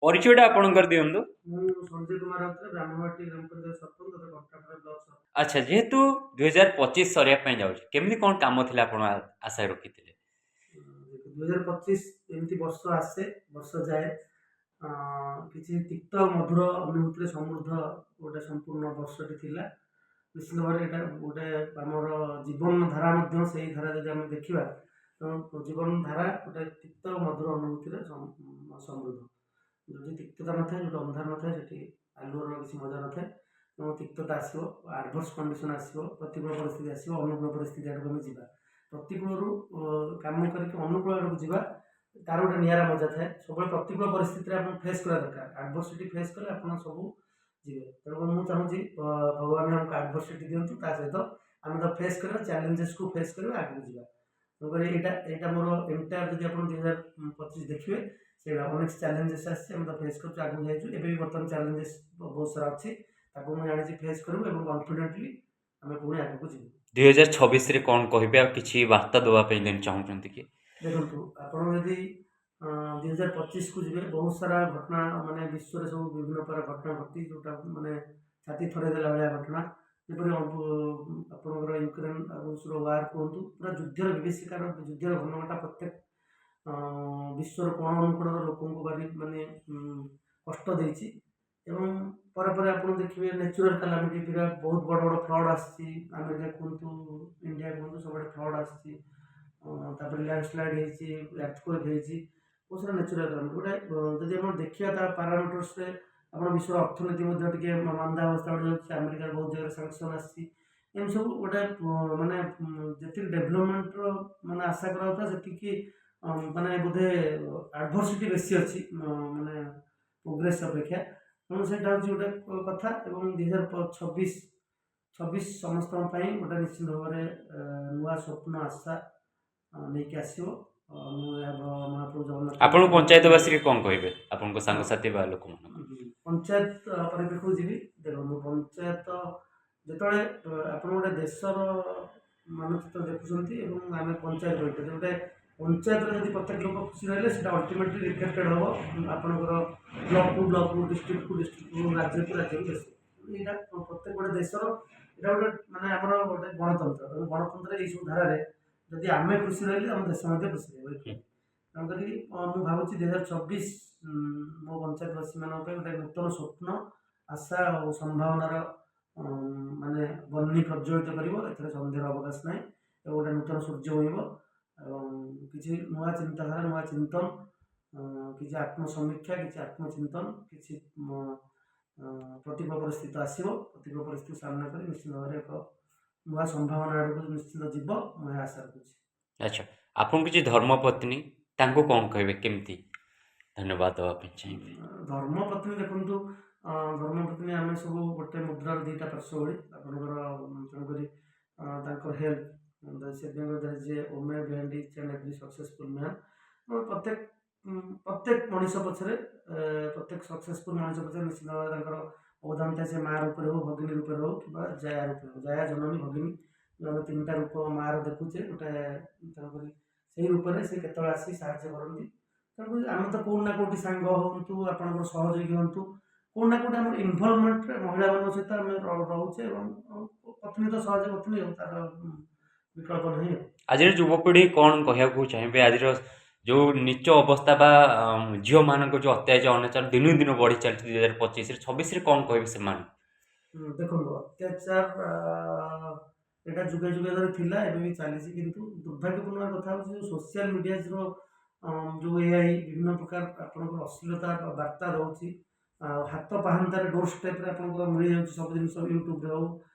ପରିଚୟଟା ଆପଣଙ୍କର ଦିଅନ୍ତୁ। ମୁଁ ସଞ୍ଜୟ କୁମାର ରାଉତରାୟ, ବ୍ରାହ୍ମଣବାଟି ଗ୍ରାମ ପଞ୍ଚାୟତ ସରପଞ୍ଚ ତଥା କଣ୍ଟାଫଳ ବ୍ଲକ ସରପଞ୍ଚ। ଆଚ୍ଛା, ଯେହେତୁ 2025 ସରିବା ପାଇଁ ଯାଉଛି, କେମିତି କ'ଣ କାମ ଥିଲା ଆପଣ ଆଶା ରଖିଥିଲେ? 2025 ଏମିତି ବର୍ଷ ଆସେ, ବର୍ଷ ଯାଏ, କିଛି ତିକ୍ତ ମଧୁର ଅନୁଭୂତିରେ ସମୃଦ୍ଧ ଗୋଟେ ସମ୍ପୂର୍ଣ୍ଣ ବର୍ଷଟି ଥିଲା। ନିଶ୍ଚିତ ଭାବରେ ଏଇଟା ଗୋଟେ ଆମର ଜୀବନ ଧାରା ମଧ୍ୟ ସେଇ ଧାରା ଯଦି ଆମେ ଦେଖିବା ତ ଜୀବନ ଧାରା ଗୋଟେ ତିକ୍ତ ମଧୁର ଅନୁଭୂତିରେ ସମୃଦ୍ଧ। ଯଦି ତିକ୍ତତା ନଥାଏ, ଯଦି ଅନ୍ଧାର ନଥାଏ, ସେଠି ଆଲୁଅର କିଛି ମଜା ନଥାଏ। ତେଣୁ ତିକ୍ତତା ଆସିବ, ଆଡଭର୍ସ କଣ୍ଡିସନ ଆସିବ, ପ୍ରତିକୂଳ ପରିସ୍ଥିତି ଆସିବ, ଅନୁକୂଳ ପରିସ୍ଥିତି ଆଡ଼କୁ ଆମେ ଯିବା। ପ୍ରତିକୂଳରୁ କାମ କରିକି ଅନୁକୂଳ ଆଡ଼କୁ ଯିବା, ତାର ଗୋଟେ ନିଆରା ମଜା ଥାଏ। ସବୁବେଳେ ପ୍ରତିକୂଳ ପରିସ୍ଥିତିରେ ଆପଣ ଫେସ୍ କରିବା ଦରକାର। ଆଡଭର୍ସିଟି ଫେସ୍ କଲେ ଆପଣ ସବୁ ଯିବେ। ତେଣୁ ମୁଁ ଚାହୁଁଛି ଭଗବାନ ଆମକୁ ଆଡଭର୍ସିଟି ଦିଅନ୍ତୁ, ତା ସହିତ ଆମେ ତ ଫେସ୍ କରିବା, ଚ୍ୟାଲେଞ୍ଜେସକୁ ଫେସ୍ କରିବା, ଆଗକୁ ଯିବା। ତେଣୁକରି ଏଇଟା ମୋର ଏଣ୍ଟାୟାର ଯଦି ଆପଣ 2025 ଦେଖିବେ, ସେଇଟା ଅନେକ ଚ୍ୟାଲେଞ୍ଜେସ୍ ଆସିଛି, ଆମେ ତ ଫେସ୍ କରୁଛୁ, ଆଗକୁ ଯାଇଛୁ। ଏବେ ବି ବର୍ତ୍ତମାନ ଚ୍ୟାଲେଞ୍ଜେସ୍ ବହୁତ ସାରା ଅଛି, ତାକୁ ମୁଁ ଜାଣିଛି ଫେସ୍ କରିବୁ ଏବଂ କନଫିଡେଣ୍ଟଲି ଆମେ ପୁଣି ଆଗକୁ ଯିବୁ। 2026ରେ କ'ଣ କହିବେ, ଆଉ କିଛି ବାର୍ତ୍ତା ଦେବା ପାଇଁ ଚାହୁଁଛନ୍ତି କି? ଦେଖନ୍ତୁ, ଆପଣ ଯଦି 2025କୁ ଯିବେ, ବହୁତ ସାରା ଘଟଣା ମାନେ ବିଶ୍ୱରେ ସବୁ ବିଭିନ୍ନ ପ୍ରକାର ଘଟଣା ଘଟି, ଯୋଉଟା ମାନେ ଛାତି ଥରେଇ ଦେଲା ଭଳିଆ ଘଟଣା। ଯେପରି ଆପଣଙ୍କର ୟୁକ୍ରେନ ରୁଷର ୱାର୍ କୁହନ୍ତୁ, ପୁରା ଯୁଦ୍ଧର ବିଭୀଷିକାର, ଯୁଦ୍ଧର ଘଟଣାଟା ପ୍ରତ୍ୟେକ ବିଶ୍ୱର କୋଣ ଅନୁକୋଣର ଲୋକଙ୍କୁ ଭାରି ମାନେ କଷ୍ଟ ଦେଇଛି। ଏବଂ ପରେ ପରେ ଆପଣ ଦେଖିବେ ନ୍ୟାଚୁରାଲ କାଲାମିଟି, ବହୁତ ବଡ଼ ବଡ଼ ଫ୍ଲଡ୍ ଆସିଛି। ଆମେରିକା କୁହନ୍ତୁ, ଇଣ୍ଡିଆ କୁହନ୍ତୁ, ସବୁଆଡ଼େ ଫ୍ଲଡ୍ ଆସିଛି। ତାପରେ ଲ୍ୟାଣ୍ଡସ୍ଲାଇଡ୍ ହେଇଛି, ଆର୍ଥକ୍ୱେକ୍ ହେଇଛି, ବହୁତ ସାରା ନ୍ୟାଚୁରାଲ କାଲାମିଟି। ଗୋଟେ ଯଦି ଆପଣ ଦେଖିବା ତା ପାରାମିଟର୍ସରେ, ଆପଣ ବିଶ୍ୱର ଅର୍ଥନୀତି ମଧ୍ୟ ଟିକେ ମାନ୍ଦା ଅବସ୍ଥା ଆଡ଼କୁ ଯାଉଛି। ଆମେରିକାର ବହୁତ ଜାଗାରେ ସାଙ୍କସନ୍ ଆସିଛି। ଏମିତି ସବୁ ଗୋଟେ ମାନେ ଯେତିକି ଡେଭଲପମେଣ୍ଟର ମାନେ ଆଶା କରାଯାଉଥିଲା, ସେତିକି ମାନେ ବୋଧେ ଆଡଭର୍ସିଟି ବେଶୀ ଅଛି ମାନେ ପ୍ରୋଗ୍ରେସ ଅପେକ୍ଷା। ତେଣୁ ସେଇଟା ହେଉଛି ଗୋଟେ କଥା। ଏବଂ 2026 ସମସ୍ତଙ୍କ ପାଇଁ ଗୋଟେ ନିଶ୍ଚିତ ଭାବରେ ନୂଆ ସ୍ୱପ୍ନ ଆଶା ନେଇକି ଆସିବ। ମୁଁ ଏହା ମହାପ୍ରଭୁ ଜଗନ୍ନାଥ ଆପଣ ପଞ୍ଚାୟତବାସୀରେ କ'ଣ କହିବେ, ଆପଣଙ୍କ ସାଙ୍ଗସାଥି ବା ଲୋକମାନଙ୍କୁ? ପଞ୍ଚାୟତ ପରିପ୍ରେକ୍ଷୀକୁ ଯିବି। ଦେଖନ୍ତୁ, ପଞ୍ଚାୟତ ଯେତେବେଳେ ଆପଣ ଗୋଟେ ଦେଶର ମାନଚିତ୍ର ଦେଖୁଛନ୍ତି ଏବଂ ଆମେ ପଞ୍ଚାୟତ ରହିଛନ୍ତି, ଗୋଟେ ପଞ୍ଚାୟତରେ ଯଦି ପ୍ରତ୍ୟେକ ଲୋକ ଖୁସି ରହିଲେ, ସେଇଟା ଅଲ୍ଟିମେଟଲି ରିଫ୍ଲେକ୍ଟେଡ୍ ହେବ ଆପଣଙ୍କର ବ୍ଲକକୁ ବ୍ଲକକୁ, ଡିଷ୍ଟ୍ରିକ୍ଟକୁ ଡିଷ୍ଟ୍ରିକ୍ଟକୁ, ରାଜ୍ୟକୁ ରାଜ୍ୟକୁ ଦେଶ। ଏଇଟା ପ୍ରତ୍ୟେକ ଗୋଟେ ଦେଶର ଏଇଟା ଗୋଟେ ମାନେ ଆମର ଗୋଟେ ଗଣତନ୍ତ୍ର। ଏବଂ ଗଣତନ୍ତ୍ରରେ ଏଇସବୁ ଧାରାରେ ଯଦି ଆମେ ଖୁସି ରହିଲେ, ଆମ ଦେଶ ମଧ୍ୟ ଖୁସି ରହିବ। ତେଣୁକରି ମୁଁ ଭାବୁଛି 2026 ମୋ ପଞ୍ଚାୟତବାସୀମାନଙ୍କ ପାଇଁ ଗୋଟେ ନୂତନ ସ୍ୱପ୍ନ, ଆଶା ଆଉ ସମ୍ଭାବନାର ମାନେ ବହ୍ନି ପ୍ରଜ୍ୱଳିତ କରିବ। ଏଥିରେ ସନ୍ଦେହର ଅବକାଶ ନାହିଁ। ଏବଂ ଗୋଟେ ନୂତନ ସୂର୍ଯ୍ୟ ଉଇଁବ ଏବଂ କିଛି ନୂଆ ଚିନ୍ତାଧାରା, ନୂଆ ଚିନ୍ତନ, କିଛି ଆତ୍ମସମୀକ୍ଷା, କିଛି ଆତ୍ମଚିନ୍ତନ, କିଛି ପ୍ରତିକୂଳ ପରିସ୍ଥିତି ଆସିବ। ପ୍ରତିକୂଳ ପରିସ୍ଥିତି ସାମ୍ନା କରି ନିଶ୍ଚିତ ଭାବରେ ଏକ ନୂଆ ସମ୍ଭାବନା ଆଡ଼କୁ ନିଶ୍ଚିତ ଯିବ, ମୁଁ ଏହା ଆଶା ରଖୁଛି। ଆଚ୍ଛା, ଆପଣ କିଛି ଧର୍ମପତ୍ନୀ, ତାଙ୍କୁ କ'ଣ କହିବେ, କେମିତି ଧନ୍ୟବାଦ ଦେବା ପାଇଁ ଚାହିଁବେ? ଧର୍ମପତ୍ନୀ ଦେଖନ୍ତୁ, ଧର୍ମପତ୍ନୀ ଆମେ ସବୁ ଗୋଟେ ମୁଦ୍ରାର ଦୁଇଟା ପାର୍ଶ୍ୱ ଭଳି। ଆପଣଙ୍କର ତେଣୁକରି ତାଙ୍କର ହେଲ୍ପ ଯେ women behind each and every successful man. ପ୍ରତ୍ୟେକ ମଣିଷ ପଛରେ, ପ୍ରତ୍ୟେକ ସକ୍ସେସଫୁଲ୍ ମଣିଷ ପଛରେ ନିଶ୍ଚିତ ଭାବରେ ତାଙ୍କର ଅବଦାନ ଥାଏ। ସେ ମା ରୂପରେ ହଉ, ଭଗିନୀ ରୂପରେ ହଉ, କିମ୍ବା ଜାୟା ରୂପରେ ହଉ। ଜାୟା, ଜନନୀ, ଭଗିନୀ, ଆମେ ତିନିଟା ରୂପ ମାଆର ଦେଖୁଛେ ଗୋଟେ। ତେଣୁକରି ସେଇ ରୂପରେ ସେ କେତେବେଳେ ଆସି ସାହାଯ୍ୟ କରନ୍ତି। ତେଣୁକରି ଆମେ ତ କେଉଁଠି ନା କେଉଁଠି ସାଙ୍ଗ ହୁଅନ୍ତୁ, ଆପଣଙ୍କର ସହଯୋଗୀ ହୁଅନ୍ତୁ, କେଉଁଠି ନା କେଉଁଠି ଆମର ଇନଭଲଭମେଣ୍ଟରେ ମହିଳାମାନଙ୍କ ସହିତ ଆମେ ରହୁଛେ। ଏବଂ ପତ୍ନୀ ତ ସହଜ ପତ୍ନୀ, ଆଉ ତାର ବିକଳ୍ପ ନାହିଁ। ଆଜିର ଯୁବପିଢ଼ି କ'ଣ କହିବାକୁ ଚାହିଁବେ? ଆଜିର ଯେଉଁ ନୀଚ ଅବସ୍ଥା ବା ଝିଅମାନଙ୍କ ଯେଉଁ ଅତ୍ୟାଚାର ଅନାଚାର ଦିନକୁ ଦିନ ବଢ଼ି ଚାଲିଛି 2025ରେ, 26ରେ କ'ଣ କହିବେ ସେମାନେ? ଦେଖନ୍ତୁ, ଅତ୍ୟାଚାର ଏଇଟା ଯୁଗ ଯୁଗ ଧରି ଥିଲା, ଏବେ ବି ଚାଲିଛି। କିନ୍ତୁ ଦୁର୍ଭାଗ୍ୟପୂର୍ଣ୍ଣ କଥା ହେଉଛି ଯେଉଁ ସୋସିଆଲ ମିଡ଼ିଆର ଯେଉଁ ଏଆଇ ବିଭିନ୍ନ ପ୍ରକାର ଆପଣଙ୍କର ଅଶ୍ଳୀଳତା ବାର୍ତ୍ତା ଦେଉଛି, ଆଉ ହାତ ପାହାନ୍ତାରେ ଡୋର୍ ଷ୍ଟେପ୍ରେ ଆପଣଙ୍କର ମିଳିଯାଉଛି ସବୁ ଜିନିଷ। ୟୁଟ୍ୟୁବରେ ହଉ,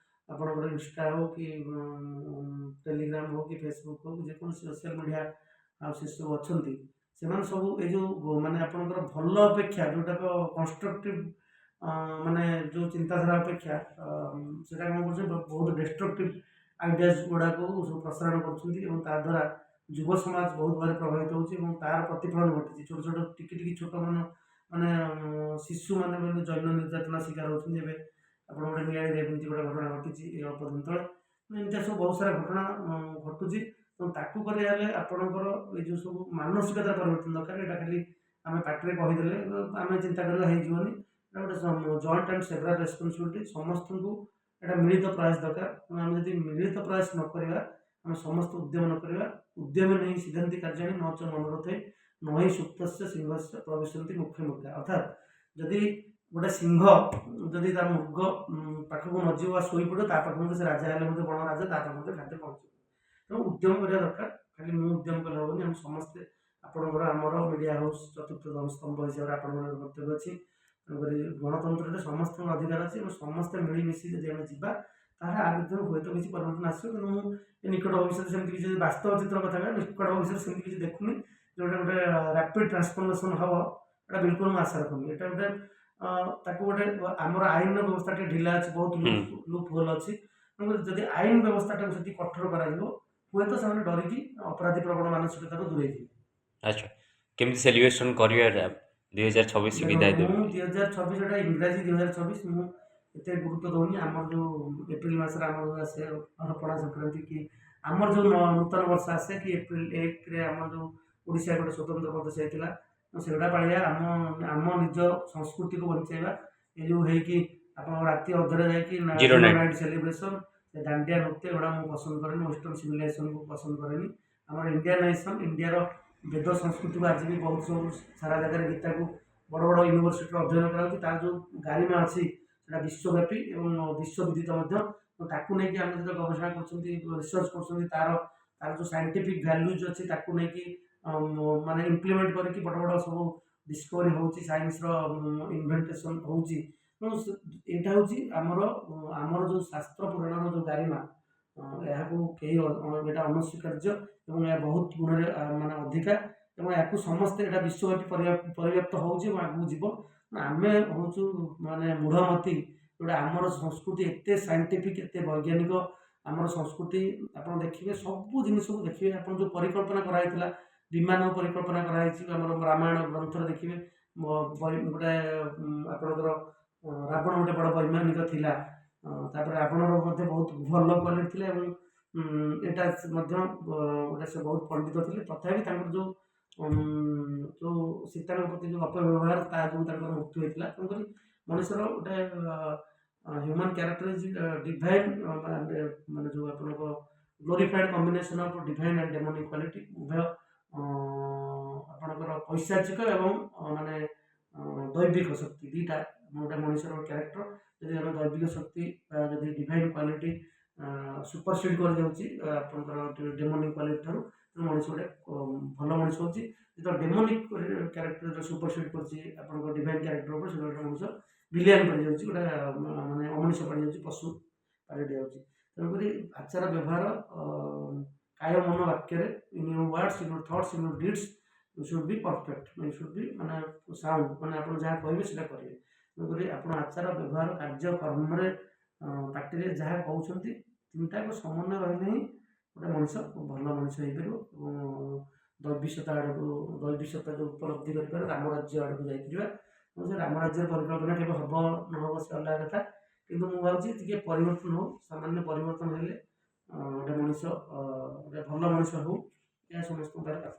ଆପଣଙ୍କର ଇନଷ୍ଟା ହଉ, କି ଟେଲିଗ୍ରାମ ହଉ, କି ଫେସବୁକ୍ ହଉ, ଯେକୌଣସି ସୋସିଆଲ ମିଡ଼ିଆ ଆଉ ସେସବୁ ଅଛନ୍ତି, ସେମାନେ ସବୁ ଏଇ ଯେଉଁ ମାନେ ଆପଣଙ୍କର ଭଲ ଅପେକ୍ଷା ଯେଉଁଟାକ କନଷ୍ଟ୍ରକ୍ଟିଭ ମାନେ ଯେଉଁ ଚିନ୍ତାଧାରା ଅପେକ୍ଷା ସେଇଟା କ'ଣ କରୁଛି, ବହୁତ ଡେଷ୍ଟ୍ରକ୍ଟିଭ ଆଇଡ଼ିଆଜ ଗୁଡ଼ାକୁ ସବୁ ପ୍ରସାରଣ କରୁଛନ୍ତି। ଏବଂ ତା ଦ୍ୱାରା ଯୁବ ସମାଜ ବହୁତ ଭାବରେ ପ୍ରଭାବିତ ହେଉଛି ଏବଂ ତାର ପ୍ରତିଫଳନ ଘଟିଛି। ଛୋଟ ଛୋଟ ଟିକି ଛୋଟ ମାନେ ଶିଶୁମାନେ ଜୈନ ନିର୍ଯାତନା ଶିକାର ହେଉଛନ୍ତି। ଏବେ ଆପଣ ଗୋଟେ ନିଆଳିରେ ଏମିତି ଗୋଟେ ଘଟଣା ଘଟିଛି ଏ ଅଳ୍ପ ଦିନ ତଳେ। ଏମିତିଆ ସବୁ ବହୁତ ସାରା ଘଟଣା ଘଟୁଛି। ଏବଂ ତାକୁ କରିବା ହେଲେ ଆପଣଙ୍କର ଏଇ ଯେଉଁ ସବୁ ମାନସିକତାର ପରିବର୍ତ୍ତନ ଦରକାର। ଏଇଟା ଖାଲି ଆମେ ପାଟିରେ କହିଦେଲେ ଆମେ ଚିନ୍ତା କରିବା ହେଇଯିବନି। ଏଇଟା ଗୋଟେ ଜଏଣ୍ଟ ଆଣ୍ଡ ସେଭରାଲ ରେସ୍ପନ୍ସିବିଲିଟି, ସମସ୍ତଙ୍କୁ ଏଇଟା ମିଳିତ ପ୍ରୟାସ ଦରକାର। ତେଣୁ ଆମେ ଯଦି ମିଳିତ ପ୍ରୟାସ ନ କରିବା, ଆମେ ସମସ୍ତେ ଉଦ୍ୟମ ନ କରିବା, ଉଦ୍ୟମ ନେଇ ସିଦ୍ଧାନ୍ତି କାର୍ଯ୍ୟାଣୀ ନ ଚ ମନୋରଥେ ନହିଁ ସୁପ୍ତସ୍ୟ ସିଂହସ୍ୟ ପ୍ରବିଶନ୍ତି ମୁଖ୍ୟ ମୁଖ୍ୟ। ଅର୍ଥାତ୍ ଯଦି ଗୋଟେ ସିଂହ ଯଦି ତା ମୃଗ ପାଖକୁ ନ ଯିବ ବା ଶୋଇପଡ଼ିବ, ତା ପାଖକୁ ସେ ରାଜା ହେଲେ ମଧ୍ୟ ବଣ ରାଜା, ତା ପାଖକୁ ମଧ୍ୟ ଖାଦ୍ୟ ପହଞ୍ଚିବ। ତେଣୁ ଉଦ୍ୟମ କରିବା ଦରକାର। ଖାଲି ମୁଁ ଉଦ୍ୟମ କଲେ ହେବନି, ଆମେ ସମସ୍ତେ, ଆପଣଙ୍କର ଆମର ମିଡ଼ିଆ ହାଉସ୍ ଚତୁର୍ଥ ସ୍ତମ୍ଭ ହିସାବରେ ଆପଣଙ୍କର କର୍ତ୍ତବ୍ୟ ଅଛି। ତେଣୁକରି ଗଣତନ୍ତ୍ରରେ ସମସ୍ତଙ୍କ ଅଧିକାର ଅଛି ଏବଂ ସମସ୍ତେ ମିଳିମିଶି ଯଦି ଆମେ ଯିବା, ତାହେଲେ ଆ ଭିତରେ ହୁଏତ କିଛି ପରିବର୍ତ୍ତନ ଆସିବ। କିନ୍ତୁ ମୁଁ ଏ ନିକଟ ଭବିଷ୍ୟତରେ ସେମିତି କିଛି, ଯଦି ବାସ୍ତବ ଚିତ୍ର କଥା କହିବା, ନିକଟ ଭବିଷ୍ୟତରେ ସେମିତି କିଛି ଦେଖୁନି ଯେଉଁଟା ଗୋଟେ ରାପିଡ୍ ଟ୍ରାନ୍ସଫର୍ମେସନ୍ ହେବ। ଏଇଟା ବିଲକୁଲ ମୁଁ ଆଶା ରଖୁନି। ଏଇଟା ଗୋଟେ ତାକୁ ଗୋଟେ ଆମର ଆଇନର ବ୍ୟବସ୍ଥା ଟିକେ ଢିଲା ଅଛି, ବହୁତ ହୁଁ। ଲୁପ୍ ହୋଲ୍ ଅଛି। ତେଣୁକରି ଯଦି ଆଇନ ବ୍ୟବସ୍ଥାଟାକୁ ସେତିକି କଠୋର କରାଯିବ, ହୁଏତ ସେମାନେ ଡରିକି ଅପରାଧୀ ପ୍ରବଣ ମାନସିକତାରୁ ଦୂରେଇ ଯିବେ। ଆଚ୍ଛା, କେମିତି ସେଲିବ୍ରେସନ୍ କରିବେ 2026 ବିଦାୟ ଦେଖନ୍ତୁ, ମୁଁ ଦେବେ? 2026 ଇଂରାଜୀ 2026 ମୁଁ ଏତେ ଗୁରୁତ୍ୱ ଦଉନି। ଆମର ଯେଉଁ ଏପ୍ରିଲ ମାସରେ ଆମର ଯେଉଁ ଆସେ ପଣା ସଂକ୍ରାନ୍ତି, କି ଆମର ଯେଉଁ ନୂତନ ବର୍ଷ ଆସେ, କି ଏପ୍ରିଲ 1ରେ ଆମର ଯେଉଁ ଓଡ଼ିଶା ଗୋଟେ ସ୍ୱତନ୍ତ୍ର ପ୍ରଦେଶ ହେଇଥିଲା, ସେଗୁଡ଼ା ପାଳିବା, ଆମ ନିଜ ସଂସ୍କୃତିକୁ ବଞ୍ଚେଇବା। ଏ ଯେଉଁ ହେଇକି ଆପଣଙ୍କ ରାତି ଅଧରେ ଯାଇକି zero zero night. Night celebration, ସେ ଦାଣ୍ଡିଆ ନୃତ୍ୟ, ଏଗୁଡ଼ା ମୁଁ ପସନ୍ଦ କରେନି। ୱେଷ୍ଟର୍ଣ୍ଣ ସିଭିଲାଇଜେସନକୁ ପସନ୍ଦ କରେନି। ଆମର ଇଣ୍ଡିଆନ୍ ନେସନ୍, ଇଣ୍ଡିଆର ବେଦ ସଂସ୍କୃତିକୁ ଆଜି ବି ବହୁତ ସବୁ ସାରା ଜାଗାରେ ଗୀତାକୁ ବଡ଼ ବଡ଼ ୟୁନିଭର୍ସିଟିରେ ଅଧ୍ୟୟନ କରାଯାଉଛି। ତାର ଯେଉଁ ଗାରିମା ଅଛି ସେଇଟା ବିଶ୍ୱବ୍ୟାପୀ ଏବଂ ବିଶ୍ୱବିଦିତ ମଧ୍ୟ। ତାକୁ ନେଇକି ଆମେ ଯେତେବେଳେ ଗବେଷଣା କରୁଛନ୍ତି, ରିସର୍ଚ୍ଚ କରୁଛନ୍ତି, ତାର ତାର ଯେଉଁ ସାଇଣ୍ଟିଫିକ୍ ଭ୍ୟାଲ୍ୟୁଜ୍ ଅଛି, ତାକୁ ନେଇକି ମାନେ ଇମ୍ପ୍ଲିମେଣ୍ଟ କରିକି ବଡ଼ ବଡ଼ ସବୁ ଡିସ୍କଭରି ହେଉଛି, ସାଇନ୍ସର ଇନଭେଣ୍ଟେସନ୍ ହେଉଛି। ତେଣୁ ଏଇଟା ହେଉଛି ଆମର ଯେଉଁ ଶାସ୍ତ୍ର ପୁରାଣର ଯେଉଁ ଗାରିମା, ଏହାକୁ କେହି ଏଇଟା ଅନସ୍ୱୀକାର୍ଯ୍ୟ ଏବଂ ଏହା ବହୁତ ଗୁଣରେ ମାନେ ଅଧିକା, ଏବଂ ଏହାକୁ ସମସ୍ତେ, ଏଇଟା ବିଶ୍ୱବ୍ୟାପୀ ପରିବ୍ୟାପ୍ତ ହେଉଛି ଏବଂ ଆଗକୁ ଯିବ। ଆମେ ହେଉଛୁ ମାନେ ମୂଢ଼ମତି, ଯେଉଁଟା ଆମର ସଂସ୍କୃତି ଏତେ ସାଇଣ୍ଟିଫିକ୍, ଏତେ ବୈଜ୍ଞାନିକ। ଆମର ସଂସ୍କୃତି ଆପଣ ଦେଖିବେ, ସବୁ ଜିନିଷକୁ ଦେଖିବେ, ଆପଣ ଯେଉଁ ପରିକଳ୍ପନା କରାହେଇଥିଲା, ବିମାନ ପରିକଳ୍ପନା କରାହେଇଛି ଆମର ରାମାୟଣ ଗ୍ରନ୍ଥରେ ଦେଖିବେ। ଗୋଟେ ଆପଣଙ୍କର ରାବଣ ଗୋଟେ ବଡ଼ ବୈଜ୍ଞାନିକ ଥିଲା। ତାପରେ ରାବଣର ମଧ୍ୟ ବହୁତ ଭଲ କ୍ୱାଲିଟି ଥିଲା ଏବଂ ଏଇଟା ମଧ୍ୟ ଗୋଟେ ସେ ବହୁତ ପଣ୍ଡିତ ଥିଲେ। ତଥାପି ତାଙ୍କର ଯେଉଁ ସୀତାଙ୍କ ପ୍ରତି ଯେଉଁ ଅପବ୍ୟବହାର, ତା ଯୋଗୁଁ ତାଙ୍କର ମୃତ୍ୟୁ ହୋଇଥିଲା। ତେଣୁକରି ମଣିଷର ଗୋଟେ ହ୍ୟୁମାନ୍ କ୍ୟାରେକ୍ଟର ଇଜ୍ ଡିଭାଇନ୍, ମାନେ ଯେଉଁ ଆପଣଙ୍କ glorified combination of divine and demonic quality, ଉଭୟ ଆପଣଙ୍କର ପୈଶାଚିକ ଏବଂ ମାନେ ଦୈବିକ ଶକ୍ତି, ଦୁଇଟା ଗୋଟେ ମଣିଷର କ୍ୟାରେକ୍ଟର। ଯଦି ଆମେ ଦୈବିକ ଶକ୍ତି, ଯଦି ଡିଭାଇନ୍ କ୍ୱାଲିଟି ସୁପରସିଡ୍ କରିଯାଉଛି ଆପଣଙ୍କର ଡେମୋନିକ୍ କ୍ୱାଲିଟି ଠାରୁ, ତେଣୁ ମଣିଷ ଗୋଟେ ଭଲ ମଣିଷ ହେଉଛି। ଯେତେବେଳେ ଡେମୋନିକ୍ କ୍ୟାରେକ୍ଟର ସୁପରସିଡ୍ କରୁଛି ଆପଣଙ୍କ ଡିଭାଇନ୍ କ୍ୟାରେକ୍ଟର ଉପରେ, ସେଟା ଗୋଟେ ମଣିଷ ଭିଲିଆନ୍ ପାଳିଯାଉଛି, ଗୋଟେ ମାନେ ଅମଣିଷ ପାଳିଯାଉଛି, ପଶୁ ପାଲଟି ଯାଉଛି। ତେଣୁକରି ଆଚାର ବ୍ୟବହାର, କାୟ ମନ ବାକ୍ୟରେ, in your words, in your thoughts, in your deeds, you should be perfect, you should be ମାନେ ସାଉଣ୍ଡ, ମାନେ ଆପଣ ଯାହା କହିବେ ସେଇଟା କରିବେ। ତେଣୁକରି ଆପଣ ଆଚାର ବ୍ୟବହାର, କାର୍ଯ୍ୟ କର୍ମରେ, ପାଟିରେ ଯାହା କହୁଛନ୍ତି, ତିନିଟାକୁ ସମନ୍ୱୟ ରହିଲେ ହିଁ ଗୋଟେ ମଣିଷ ଭଲ ମଣିଷ ହେଇପାରିବ ଏବଂ ଦୈବିକତା ଆଡ଼କୁ, ଦୈବିକତା ଯେଉଁ ଉପଲବ୍ଧି କରିପାରିବ, ରାମ ରାଜ୍ୟ ଆଡ଼କୁ ଯାଇପାରିବା। ଏବଂ ସେ ରାମ ରାଜ୍ୟର ପରିକଳ୍ପନା କେବେ ହେବ ନ ହେବ ସେ ଅଲଗା କଥା। କିନ୍ତୁ ମୁଁ ଭାବୁଛି ଟିକେ ପରିବର୍ତ୍ତନ ହେଉ, ସାମାନ୍ୟ ପରିବର୍ତ୍ତନ ହେଲେ ଗୋଟେ ମଣିଷ ଗୋଟେ ଭଲ ମଣିଷ ହେଉ, ଏହା ସମସ୍ତଙ୍କ ପାଇଁ ପ୍ରାର୍ଥନା।